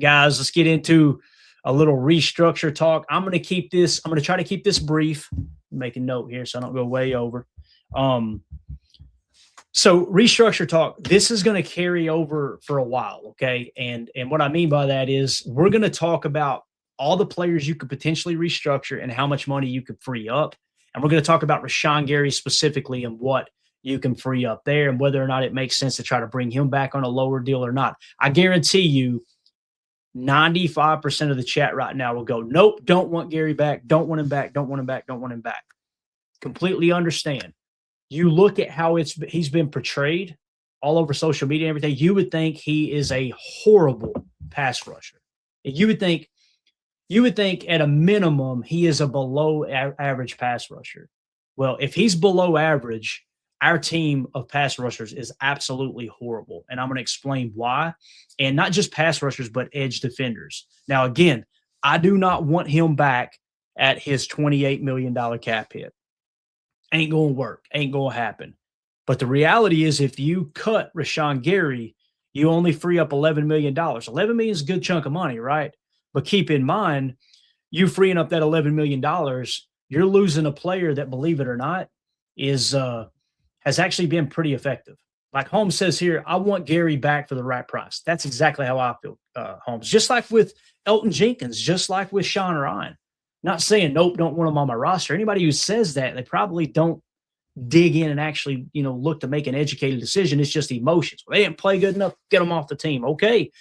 Guys, let's get into a little restructure talk. I'm going to try to keep this brief. Make a note here so I don't go way over. So restructure talk, this is going to carry over for a while, okay? And what I mean by that is we're going to talk about all the players you could potentially restructure and how much money you could free up. And we're going to talk about Rashan Gary specifically and what you can free up there and whether or not it makes sense to try to bring him back on a lower deal or not. I guarantee you 95% of the chat right now will go, nope, don't want Gary back, don't want him back, don't want him back, don't want him back. Completely understand. You look at how he's been portrayed all over social media and everything, you would think he is a horrible pass rusher. You would think at a minimum he is a below average pass rusher. Well, if he's below average, our team of pass rushers is absolutely horrible. And I'm going to explain why. And not just pass rushers, but edge defenders. Now, again, I do not want him back at his $28 million cap hit. Ain't going to work. Ain't going to happen. But the reality is if you cut Rashan Gary, you only free up $11 million. $11 million is a good chunk of money, right? But keep in mind, you freeing up that $11 million, you're losing a player that, believe it or not, has actually been pretty effective. Like Holmes says here, I want Gary back for the right price. That's exactly how I feel, Holmes. Just like with Elgton Jenkins, just like with Sean Ryan. Not saying, nope, don't want him on my roster. Anybody who says that, they probably don't dig in and actually, look to make an educated decision. It's just emotions. Well, they didn't play good enough, get them off the team. Okay.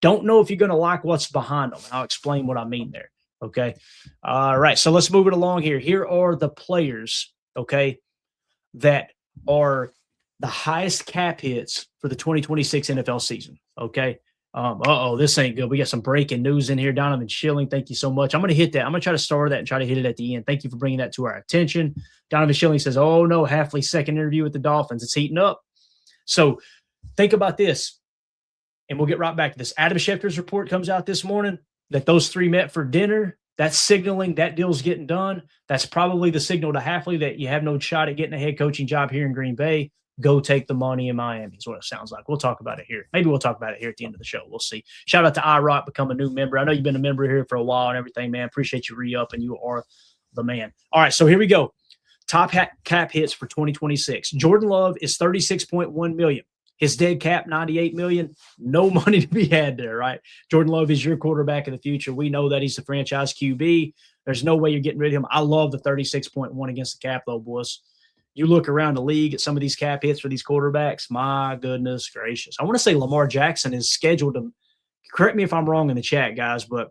Don't know if you're going to like what's behind them. I'll explain what I mean there. Okay. All right. So let's move it along here. Here are the players, okay, that are the highest cap hits for the 2026 NFL season. Okay. This ain't good. We got some breaking news in here. Donovan Schilling, thank you so much. I'm going to hit that. I'm going to try to star that and try to hit it at the end. Thank you for bringing that to our attention. Donovan Schilling says, oh no, Hafley's second interview with the Dolphins. It's heating up. So think about this, and we'll get right back to this. Adam Schefter's report comes out this morning that those three met for dinner. That's signaling that deal's getting done. That's probably the signal to Hafley that you have no shot at getting a head coaching job here in Green Bay. Go take the money in Miami is what it sounds like. We'll talk about it here. Maybe we'll talk about it here at the end of the show. We'll see. Shout out to iRock, become a new member. I know you've been a member here for a while and everything, man. Appreciate you re-up, and you are the man. All right, so here we go. Top cap hits for 2026. Jordan Love is $36.1 million. His dead cap, $98 million. No money to be had there, right? Jordan Love is your quarterback of the future. We know that he's the franchise QB. There's no way you're getting rid of him. I love the 36.1 against the cap, though, boys. You look around the league at some of these cap hits for these quarterbacks, my goodness gracious. I want to say Lamar Jackson is scheduled to – correct me if I'm wrong in the chat, guys, but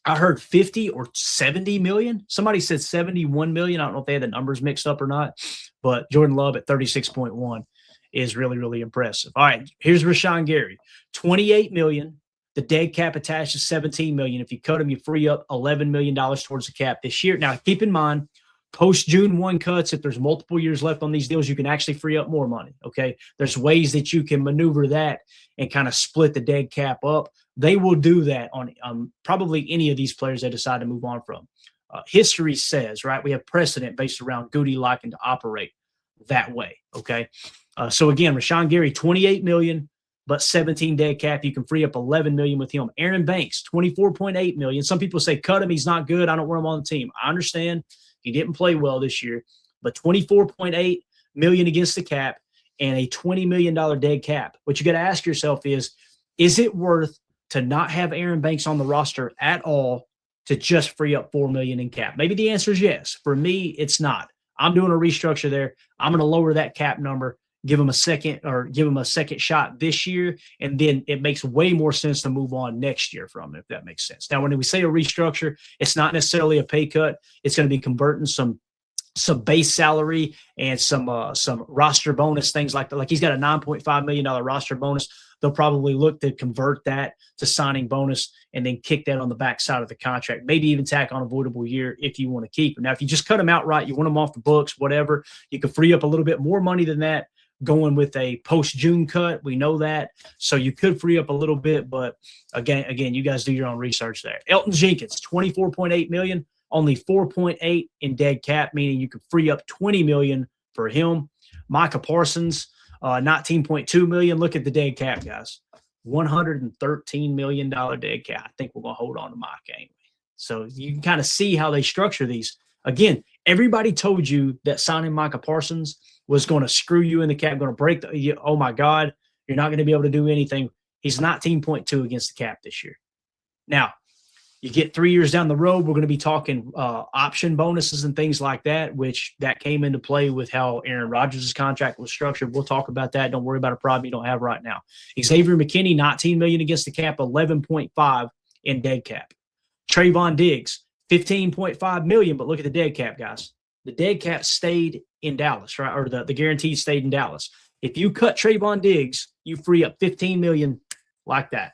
I heard 50 or 70 million. Somebody said 71 million. I don't know if they had the numbers mixed up or not, but Jordan Love at 36.1 is really, really impressive. All right, here's Rashan Gary, $28 million. The dead cap attached to $17 million. If you cut him, you free up $11 million towards the cap this year. Now, keep in mind, post-June 1 cuts, if there's multiple years left on these deals, you can actually free up more money, okay? There's ways that you can maneuver that and kind of split the dead cap up. They will do that on probably any of these players they decide to move on from. History says, right, we have precedent based around Goody liking to operate that way, okay? So again, Rashan Gary, $28 million, but 17 dead cap. You can free up $11 million with him. Aaron Banks, $24.8 million. Some people say, cut him, he's not good, I don't want him on the team. I understand he didn't play well this year, but $24.8 million against the cap and a $20 million dead cap. What you got to ask yourself is it worth to not have Aaron Banks on the roster at all to just free up $4 million in cap? Maybe the answer is yes. For me, it's not. I'm doing a restructure there. I'm going to lower that cap number, give him a second shot this year, and then it makes way more sense to move on next year from it, if that makes sense. Now, when we say a restructure, it's not necessarily a pay cut. It's going to be converting some base salary and some roster bonus, things like that. Like he's got a $9.5 million roster bonus. They'll probably look to convert that to signing bonus and then kick that on the backside of the contract. Maybe even tack on avoidable year if you want to keep him. Now, if you just cut him outright, you want him off the books, whatever, you can free up a little bit more money than that going with a post-June cut. We know that. So you could free up a little bit, but again, you guys do your own research there. Elgton Jenkins, $24.8 million, only $4.8 in dead cap, meaning you could free up $20 million for him. Micah Parsons, $19.2 million. Look at the dead cap, guys. $113 million dead cap. I think we're going to hold on to Micah anyway. So you can kind of see how they structure these. Again, everybody told you that signing Micah Parsons was going to screw you in the cap, going to break the, oh my God, you're not going to be able to do anything. He's 19.2 against the cap this year. Now, you get 3 years down the road, we're going to be talking option bonuses and things like that, which that came into play with how Aaron Rodgers' contract was structured. We'll talk about that. Don't worry about a problem you don't have right now. Xavier McKinney, $19 million against the cap, 11.5 in dead cap. Trevon Diggs, $15.5 million, but look at the dead cap, guys. The dead cap stayed in Dallas, right? Or the guarantee stayed in Dallas. If you cut Trevon Diggs, you free up $15 million like that.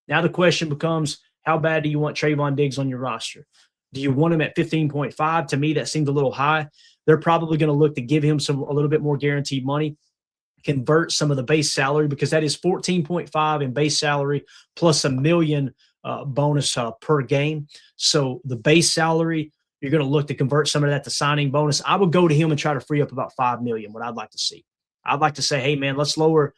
Now the question becomes, how bad do you want Trevon Diggs on your roster? Do you want him at 15.5? To me, that seems a little high. They're probably going to look to give him a little bit more guaranteed money, convert some of the base salary, because that is 14.5 in base salary plus $1 million bonus per game. So the base salary, you're going to look to convert some of that to signing bonus. I would go to him and try to free up about $5 million, what I'd like to see. I'd like to say, hey, man, let's lower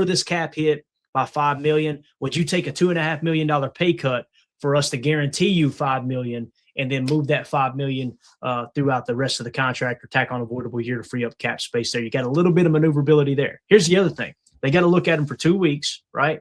this cap hit by $5 million. Would you take a $2.5 million pay cut for us to guarantee you $5 million and then move that $5 million throughout the rest of the contract or tack on avoidable year to free up cap space there? You got a little bit of maneuverability there. Here's the other thing. They got to look at him for 2 weeks, right?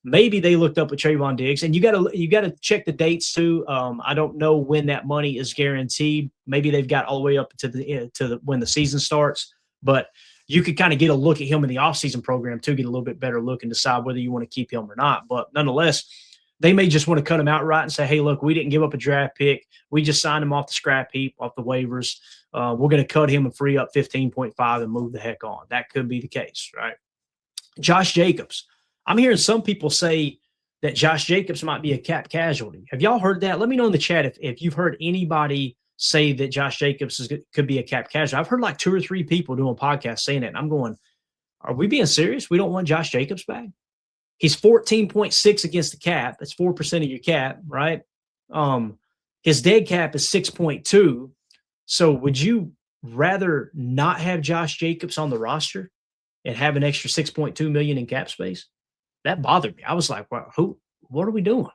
Maybe they looked up at Trevon Diggs, and you got to check the dates too. I don't know when that money is guaranteed. Maybe they've got all the way up to when the season starts, but you could kind of get a look at him in the offseason program too, get a little bit better look and decide whether you want to keep him or not. But nonetheless, they may just want to cut him outright and say, hey, look, we didn't give up a draft pick. We just signed him off the scrap heap, off the waivers. We're going to cut him and free up 15.5 and move the heck on. That could be the case, right? Josh Jacobs. I'm hearing some people say that Josh Jacobs might be a cap casualty. Have y'all heard that? Let me know in the chat if you've heard anybody say that Josh Jacobs could be a cap casualty. I've heard like 2 or 3 people doing podcasts saying it, and I'm going, are we being serious? We don't want Josh Jacobs back? He's 14.6 against the cap. That's 4% of your cap, right? His dead cap is 6.2. So would you rather not have Josh Jacobs on the roster and have an extra 6.2 million in cap space? That bothered me. I was like, wow, what are we doing?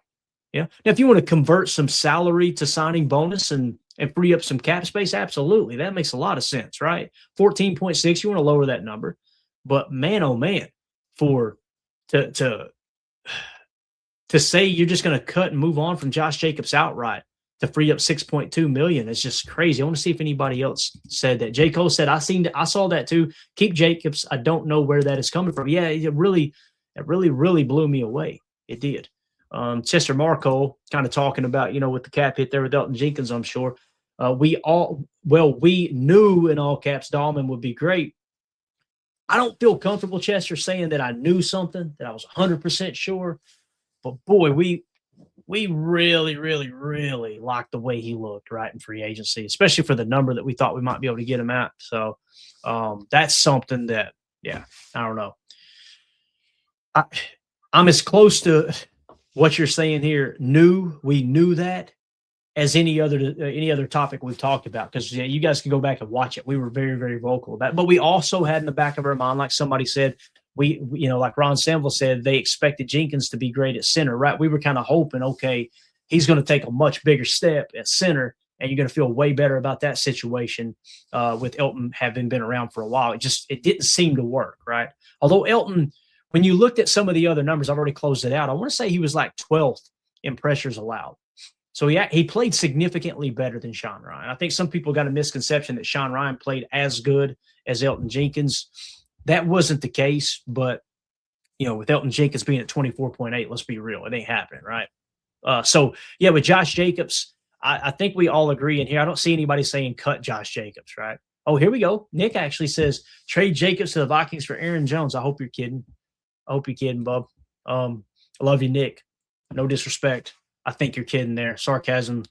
Yeah. Now, if you want to convert some salary to signing bonus and free up some cap space, absolutely. That makes a lot of sense, right? 14.6, you want to lower that number. But man, oh man, to say you're just going to cut and move on from Josh Jacobs outright to free up 6.2 million is just crazy. I want to see if anybody else said that. J. Cole said, I saw that too. Keep Jacobs. I don't know where that is coming from. Yeah, it really blew me away. It did. Chester Marco kind of talking about, with the cap hit there with Elgton Jenkins, I'm sure. We knew in all caps Dahlman would be great. I don't feel comfortable, Chester, saying that I knew something, that I was 100% sure. But boy, we really, really, really liked the way he looked right in free agency, especially for the number that we thought we might be able to get him at. So that's something that, I don't know. I'm as close to what you're saying here. We knew that as any other topic we've talked about, because you guys can go back and watch it. We were very, very vocal about it, but we also had in the back of our mind, like somebody said, we like Ron Sanville said, they expected Jenkins to be great at center, right? We were kind of hoping, okay, he's going to take a much bigger step at center, and you're going to feel way better about that situation with Elgton having been around for a while. It didn't seem to work, right? Although Elgton, when you looked at some of the other numbers, I've already closed it out. I want to say he was like 12th in pressures allowed. So he played significantly better than Sean Ryan. I think some people got a misconception that Sean Ryan played as good as Elgton Jenkins. That wasn't the case, but with Elgton Jenkins being at 24.8, let's be real, it ain't happening, right? With Josh Jacobs, I think we all agree in here. I don't see anybody saying cut Josh Jacobs, right? Oh, here we go. Nick actually says trade Jacobs to the Vikings for Aaron Jones. I hope you're kidding. I hope you're kidding, bub. I love you, Nick. No disrespect. I think you're kidding there. Sarcasm.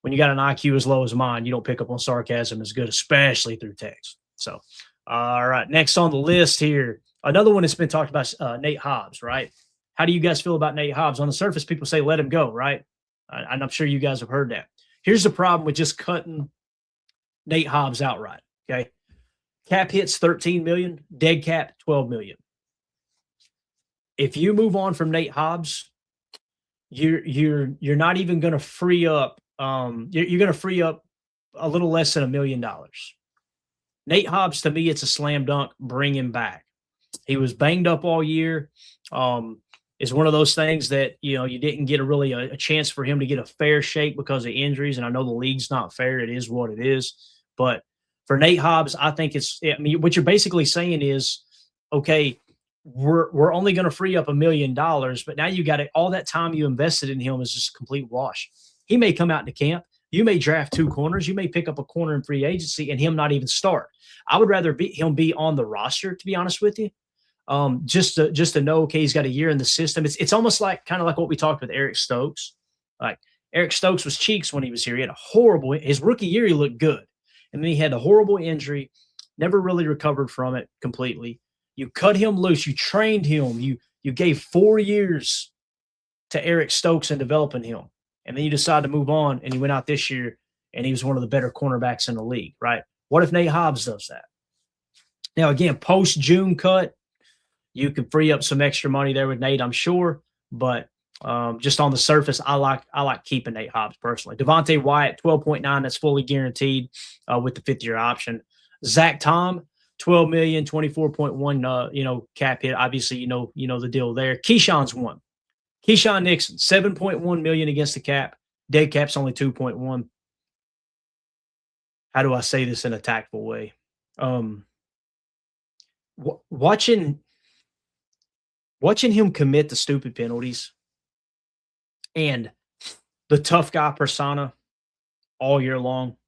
When you got an IQ as low as mine, you don't pick up on sarcasm as good, especially through text. So, all right. Next on the list here, another one that's been talked about, Nate Hobbs, right? How do you guys feel about Nate Hobbs? On the surface, people say let him go, right? And I'm sure you guys have heard that. Here's the problem with just cutting Nate Hobbs outright, okay? Cap hits $13 million, dead cap $12 million. if you move on from Nate Hobbs, you're not even going to free up. You're going to free up a little less than $1 million. Nate Hobbs, to me, it's a slam dunk. Bring him back. He was banged up all year. It's one of those things that, you didn't get a chance for him to get a fair shake because of injuries. And I know the league's not fair. It is what it is. But for Nate Hobbs, I think what you're basically saying is, okay, we're only going to free up $1 million, but now you got all that time you invested in him is just a complete wash. He may come out into camp. You may draft 2 corners. You may pick up a corner in free agency and him not even start. I would rather him be on the roster, to be honest with you. Just to know, okay, he's got a year in the system. It's almost like kind of like what we talked with Eric Stokes. Like Eric Stokes was cheeks when he was here. He had his rookie year, he looked good. And then he had a horrible injury, never really recovered from it completely. You cut him loose. You trained him. You gave 4 years to Eric Stokes in developing him. And then you decide to move on, and he went out this year, and he was one of the better cornerbacks in the league, right? What if Nate Hobbs does that? Now, again, post-June cut, you can free up some extra money there with Nate, I'm sure. But just on the surface, I like keeping Nate Hobbs personally. Devontae Wyatt, 12.9, that's fully guaranteed with the 5th-year option. Zach Tom, $12 million, 24.1, cap hit. Obviously, you know the deal there. Keisean's one. Keisean Nixon, $7.1 million against the cap. Dead cap's only 2.1. How do I say this in a tactful way? Watching him commit the stupid penalties and the tough guy persona all year long,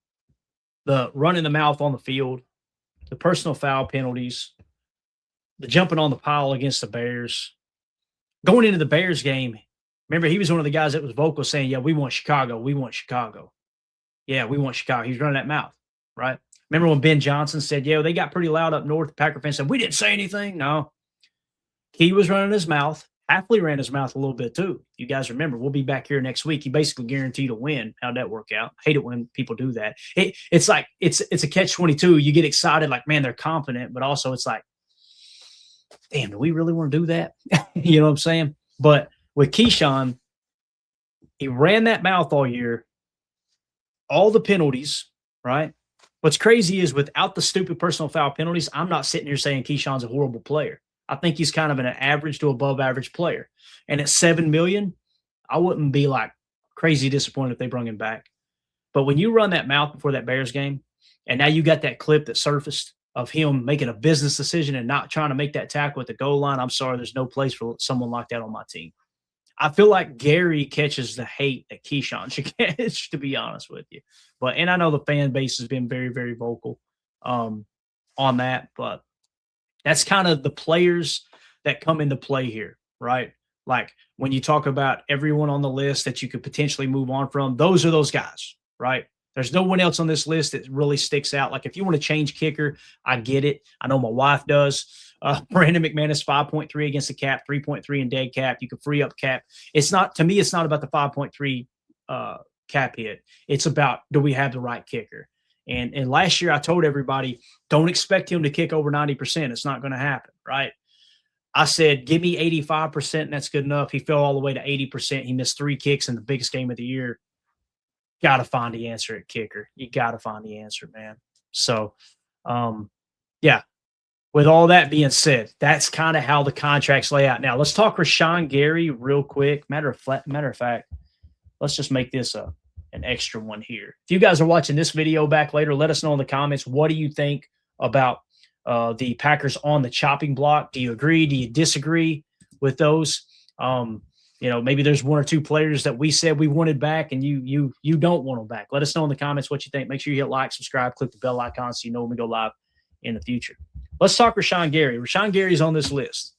the running the mouth on the field, the personal foul penalties, the jumping on the pile against the Bears. Going into the Bears game, remember, he was one of the guys that was vocal saying, yeah, we want Chicago. We want Chicago. Yeah, we want Chicago. He's running that mouth, right? Remember when Ben Johnson said, yeah, they got pretty loud up north. The Packer fans said, we didn't say anything. No. He was running his mouth. Halfley ran his mouth a little bit too. You guys remember, we'll be back here next week. He basically guaranteed a win. How'd that work out? I hate it when people do that. It's like it's a catch-22. You get excited like, man, they're confident, but also it's like, damn, do we really want to do that? You know what I'm saying? But with Keisean, he ran that mouth all year, all the penalties, right? What's crazy is without the stupid personal foul penalties, I'm not sitting here saying Keyshawn's a horrible player. I think he's kind of an average to above average player. And at $7 million, I wouldn't be like crazy disappointed if they brought him back. But when you run that mouth before that Bears game, and now you got that clip that surfaced of him making a business decision and not trying to make that tackle at the goal line, I'm sorry, there's no place for someone like that on my team. I feel like Gary catches the hate that Keisean should catch, to be honest with you. And I know the fan base has been very, very vocal on that, but that's kind of the players that come into play here, right? Like when you talk about everyone on the list that you could potentially move on from, those are those guys, right? There's no one else on this list that really sticks out. Like if you want to change kicker, I get it. I know my wife does. Brandon McManus, 5.3 against the cap, 3.3 in dead cap. You can free up cap. To me, it's not about the 5.3 cap hit. It's about, do we have the right kicker? And last year I told everybody, don't expect him to kick over 90%. It's not going to happen, right? I said, give me 85%, and that's good enough. He fell all the way to 80%. He missed 3 kicks in the biggest game of the year. Got to find the answer at kicker. You got to find the answer, man. So, yeah. With all that being said, that's kind of how the contracts lay out. Now, let's talk Rashan Gary real quick. Matter of fact, let's just make this an extra one here. If you guys are watching this video back later, let us know in the comments. What do you think about the Packers on the chopping block? Do you agree? Do you disagree with those? Maybe there's 1 or 2 players that we said we wanted back and you don't want them back. Let us know in the comments what you think. Make sure you hit like, subscribe, click the bell icon so you know when we go live in the future. Let's talk Rashan Gary. Rashan Gary is on this list.